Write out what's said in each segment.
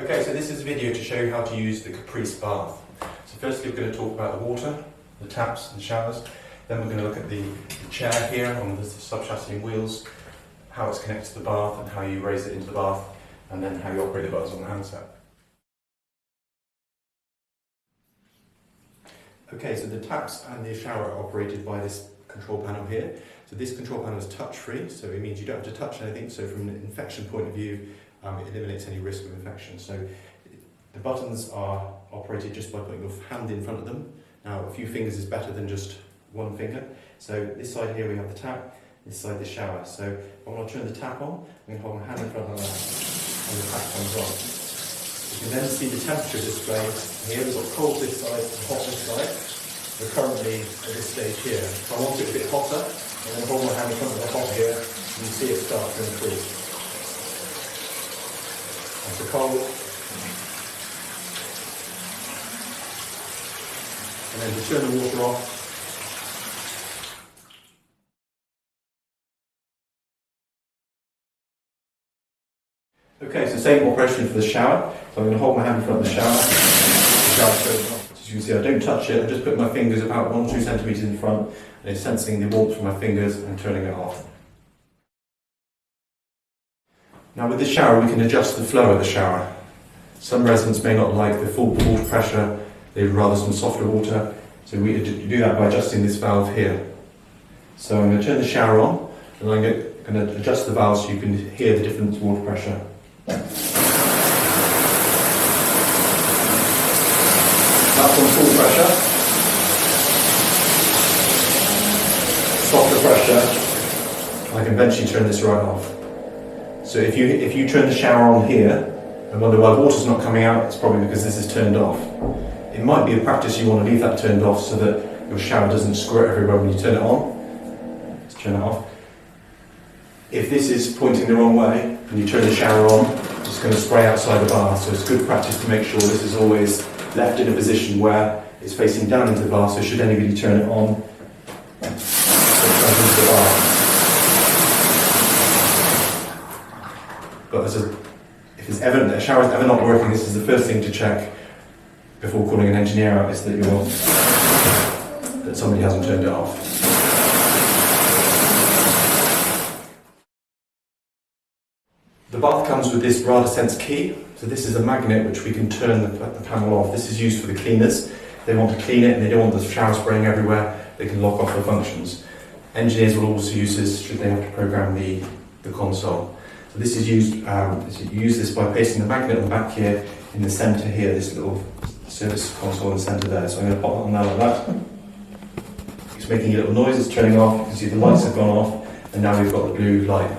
Okay, so this is a video to show you how to use the Caprice bath. So firstly we're going to talk about the water, the taps and showers. Then we're going to look at the chair here on the sub-chassis and wheels, how it's connected to the bath and how you raise it into the bath, and then how you operate the buttons on the handset. Okay, so the taps and the shower are operated by this control panel here. So this control panel is touch-free, so it means you don't have to touch anything. So from an infection point of view, it eliminates any risk of infection. So the buttons are operated just by putting your hand in front of them. Now a few fingers is better than just one finger. So this side here we have the tap, this side the shower. So when I turn the tap on, I'm going to hold my hand in front of that and the tap comes on. You can then see the temperature display here. We've got cold this side and hot this side. We're currently at this stage here. If I want it a bit hotter, I'm going to hold my hand in front of the hot here and you see it start to increase. That's the cold. And then to turn the water off, okay, so same operation for the shower. So I'm going to hold my hand in front of the shower. The shower turns off. As you can see, I don't touch it. I just put my fingers about 1-2 centimeters in front, and it's sensing the warmth from my fingers and turning it off. Now with the shower, we can adjust the flow of the shower. Some residents may not like the full water pressure. They'd rather some softer water. So we do that by adjusting this valve here. So I'm going to turn the shower on, and I'm going to adjust the valve so you can hear the different water pressure. That's on full pressure. Softer pressure. I can eventually turn this right off. So if you turn the shower on here and wonder why the water's not coming out, it's probably because this is turned off. It might be a practice you want to leave that turned off so that your shower doesn't squirt everywhere when you turn it on. Let's turn it off. If this is pointing the wrong way and you turn the shower on, it's going to spray outside the bath. So it's good practice to make sure this is always left in a position where it's facing down into the bath. So should anybody turn it on, it goes into the bath. But if it's evident that a shower is ever not working, this is the first thing to check before calling an engineer out, is that somebody hasn't turned it off. The bath comes with this WRAS key. So this is a magnet which we can turn the panel off. This is used for the cleaners. If they want to clean it and they don't want the shower spraying everywhere, they can lock off the functions. Engineers will also use this should they have to program the console. So this is used, you use this by placing the magnet on the back here in the centre here, this little service console in the centre there. So I'm going to pop it on there like that. It's making a little noise, it's turning off. You can see the lights have gone off, and now we've got the blue light.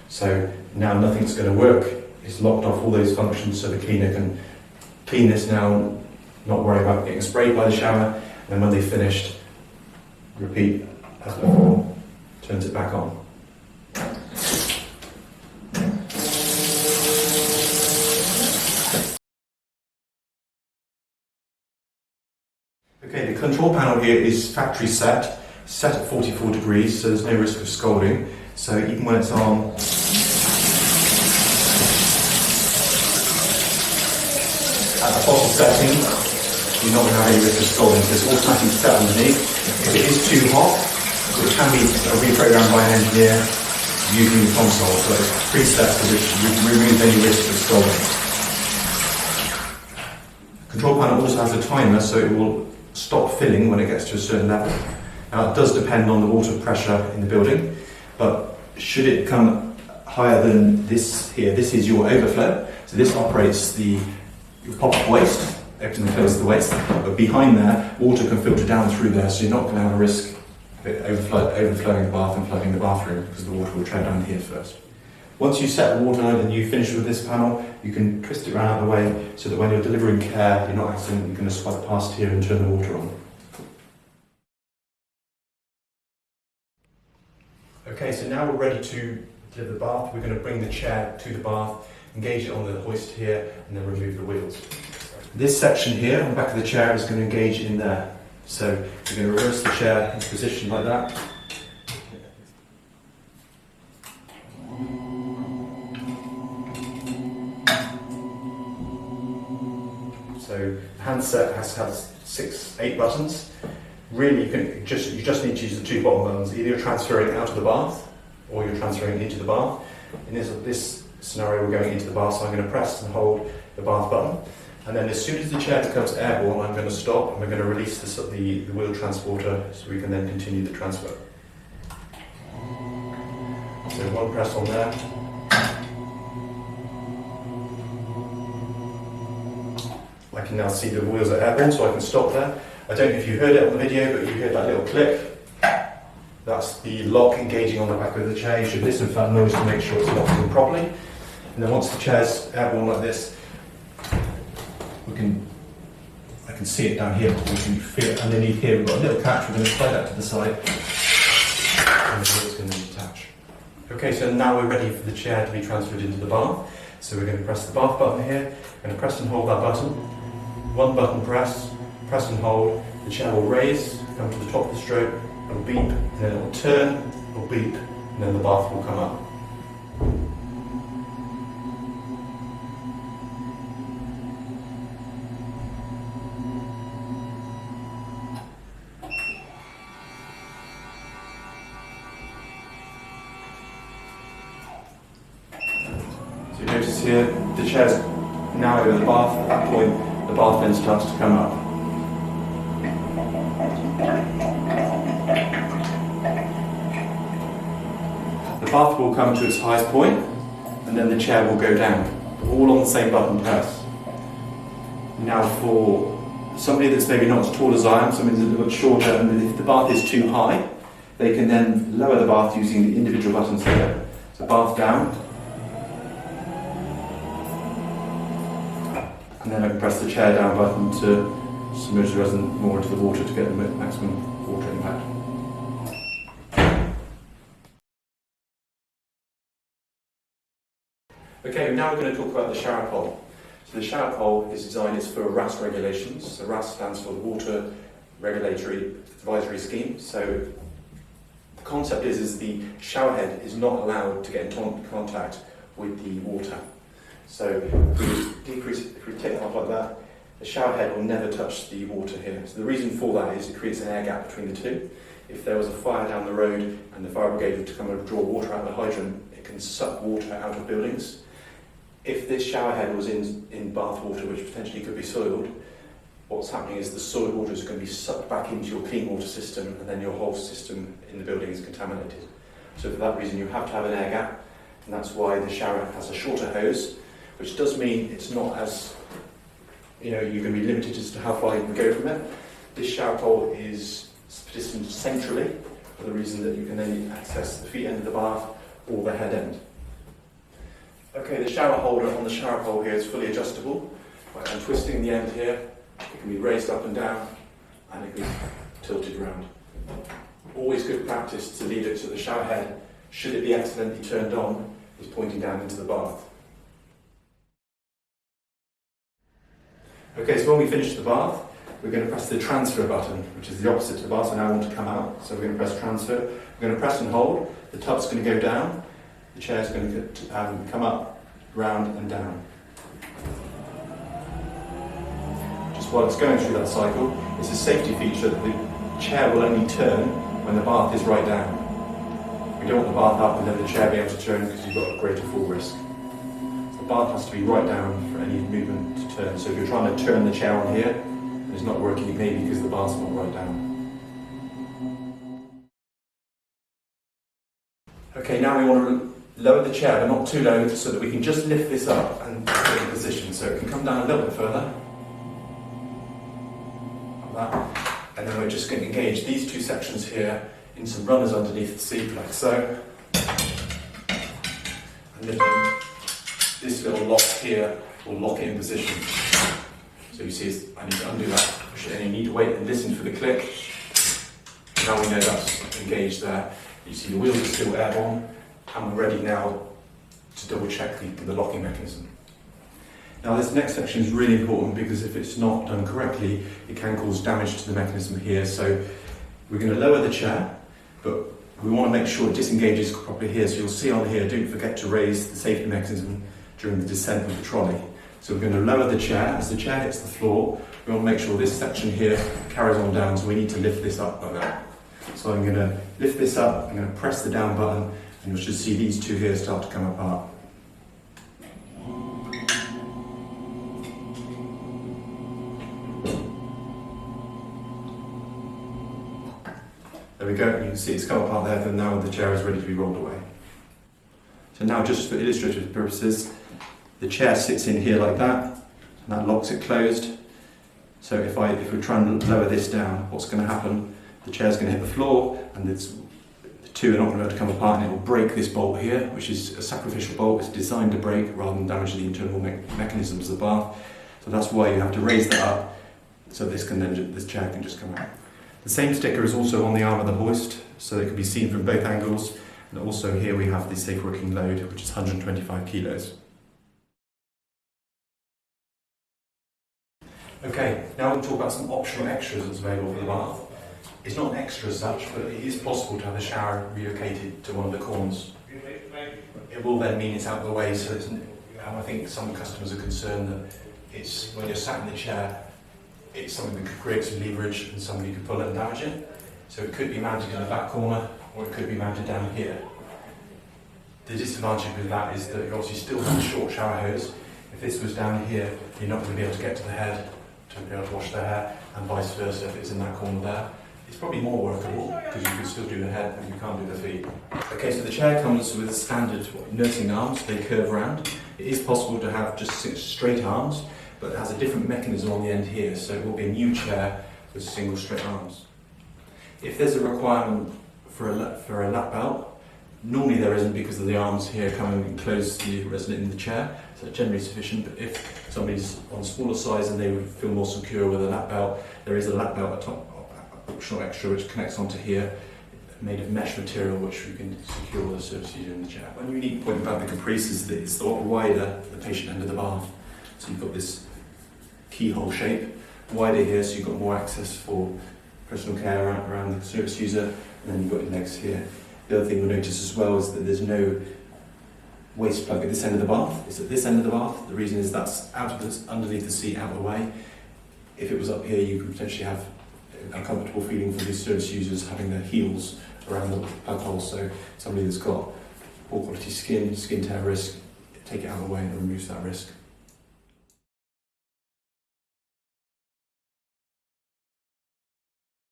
So now nothing's going to work. It's locked off all those functions so the cleaner can clean this now, not worry about getting sprayed by the shower, and when they've finished, repeat as before, turns it back on. Okay, the control panel here is factory set at 44 degrees, so there's no risk of scalding. So even when it's on, at the bottom setting, you're not going to have any risk of scalding, so it's automatically set underneath. If it is too hot, it can be reprogrammed by an engineer using the console, so it's preset so which removes any risk of scalding. The control panel also has a timer, so it will stop filling when it gets to a certain level. Now it does depend on the water pressure in the building, but should it come higher than this here, this is your overflow. So this operates your pop-up waste, opens and closes the waste, but behind there, water can filter down through there, so you're not going to have a risk of it overflowing the bath and flooding the bathroom, because the water will tread down here first. Once you set the water and you finish with this panel, you can twist it around out of the way so that when you're delivering care, you're not accidentally going to swipe past here and turn the water on. Okay, so now we're ready to deliver the bath. We're going to bring the chair to the bath, engage it on the hoist here, and then remove the wheels. This section here on the back of the chair is going to engage in there. So we're going to reverse the chair into position like that. So the handset has to have 8 buttons. Really, you just need to use the 2 bottom buttons. Either you're transferring out of the bath or you're transferring into the bath. In this scenario, we're going into the bath, so I'm going to press and hold the bath button. And then as soon as the chair becomes airborne, I'm going to stop and we're going to release the wheel transporter so we can then continue the transfer. So one press on there. I can now see the wheels are airborne, so I can stop there. I don't know if you heard it on the video, but you heard that little click. That's the lock engaging on the back of the chair. You should listen for that noise to make sure it's locked in properly. And then once the chair's airborne like this, I can see it down here, but we can feel it underneath here. We've got a little catch, we're going to slide that to the side, and the wheel's going to detach. Okay, so now we're ready for the chair to be transferred into the bath. So we're going to press the bath button here, we're going to press and hold that button. One button press and hold, the chair will raise, come to the top of the stroke, it'll beep, and then it'll turn, it'll beep, and then the bath will come up. So you notice here, the chair's now over the bath. At that point, the bath then starts to come up. The bath will come to its highest point, and then the chair will go down, all on the same button press. Now for somebody that's maybe not as tall as I am, somebody that's a little bit shorter, and if the bath is too high, they can then lower the bath using the individual buttons here. So bath down, and then I can press the chair down button to submerge the resin more into the water to get the maximum water impact. Okay, now we're going to talk about the shower pole. So the shower pole is designed for WRAS regulations. So WRAS stands for the Water Regulatory Advisory Scheme. So the concept is the shower head is not allowed to get in contact with the water. So if we take that off like that, the shower head will never touch the water here. So the reason for that is it creates an air gap between the two. If there was a fire down the road and the fire brigade were to come and draw water out of the hydrant, it can suck water out of buildings. If this shower head was in bath water, which potentially could be soiled, what's happening is the soiled water is going to be sucked back into your clean water system, and then your whole system in the building is contaminated. So for that reason, you have to have an air gap, and that's why the shower has a shorter hose, which does mean it's not as, you're going to be limited as to how far you can go from it. This shower pole is positioned centrally, for the reason that you can then access the feet end of the bath or the head end. Okay, the shower holder on the shower pole here is fully adjustable. I'm twisting the end here, it can be raised up and down, and it can be tilted round. Always good practice to leave it so the shower head, should it be accidentally turned on, is pointing down into the bath. Okay, so when we finish the bath, we're going to press the transfer button, which is the opposite to the bath, so now I want to come out. So we're going to press transfer, we're going to press and hold, the tub's going to go down, the chair's going to come up, round and down. Just while it's going through that cycle, it's a safety feature that the chair will only turn when the bath is right down. We don't want the bath up and then the chair be able to turn because you've got a greater fall risk. The bath has to be right down for any movement to turn. So if you're trying to turn the chair on here and it's not working, it may be because the bath's not right down. Okay, now we want to lower the chair, but not too low, so that we can just lift this up and put it in position. So it can come down a little bit further. Like that. And then we're just going to engage these two sections here in some runners underneath the seat, like so. And lifting this little lock here will lock it in position. So you see, I need to undo that, push it in, you need to wait and listen for the click. Now we know that's engaged there. You see the wheels are still airborne, and we're ready now to double check the locking mechanism. Now this next section is really important because if it's not done correctly, it can cause damage to the mechanism here. So we're going to lower the chair, but we want to make sure it disengages properly here. So you'll see on here, don't forget to raise the safety mechanism during the descent of the trolley. So we're going to lower the chair. As the chair hits the floor, we want to make sure this section here carries on down, so we need to lift this up like that. So I'm going to lift this up, I'm going to press the down button, and you should see these two here start to come apart. There we go, you can see it's come apart there, and now the chair is ready to be rolled away. So now, just for illustrative purposes, the chair sits in here like that, and that locks it closed. So if we try and lower this down, what's going to happen? The chair's going to hit the floor, and the two are not going to be able to come apart, and it will break this bolt here, which is a sacrificial bolt. It's designed to break rather than damage the internal mechanisms of the bath. So that's why you have to raise that up, so this chair can just come out. The same sticker is also on the arm of the hoist, so it can be seen from both angles. And also here we have the safe working load, which is 125 kilos. Okay, now we'll talk about some optional extras that's available for the bath. It's not an extra as such, but it is possible to have the shower relocated to one of the corners. It will then mean it's out of the way, so I think some customers are concerned that it's when you're sat in the chair, it's something that could create some leverage and somebody could pull it and damage it. So it could be mounted in the back corner, or it could be mounted down here. The disadvantage with that is that you obviously still have a short shower hose. If this was down here, you're not going to be able to get to the head to be able to wash the hair, and vice versa if it's in that corner there. It's probably more workable because you can still do the head, but you can't do the feet. Okay, so the chair comes with a standard nursing arms, they curve round. It is possible to have just straight arms, but it has a different mechanism on the end here, so it will be a new chair with single straight arms. If there's a requirement for a lap belt, normally there isn't because of the arms here come and close the resident in the chair, so it's generally sufficient. But if somebody's on smaller size and they would feel more secure with a lap belt, there is a lap belt at top, optional extra, which connects onto here, made of mesh material, which we can secure with a service user in the chair. One unique point about the Caprice is that it's a lot wider the patient end of the bath. So you've got this keyhole shape, wider here, so you've got more access for personal care around the service user, and then you've got your legs here. The other thing you'll notice as well is that there's no waste plug at this end of the bath. It's at this end of the bath. The reason is that's underneath the seat, out of the way. If it was up here, you could potentially have an uncomfortable feeling for these service users having their heels around the plug hole. So somebody that's got poor quality skin tear risk, take it out of the way and it removes that risk.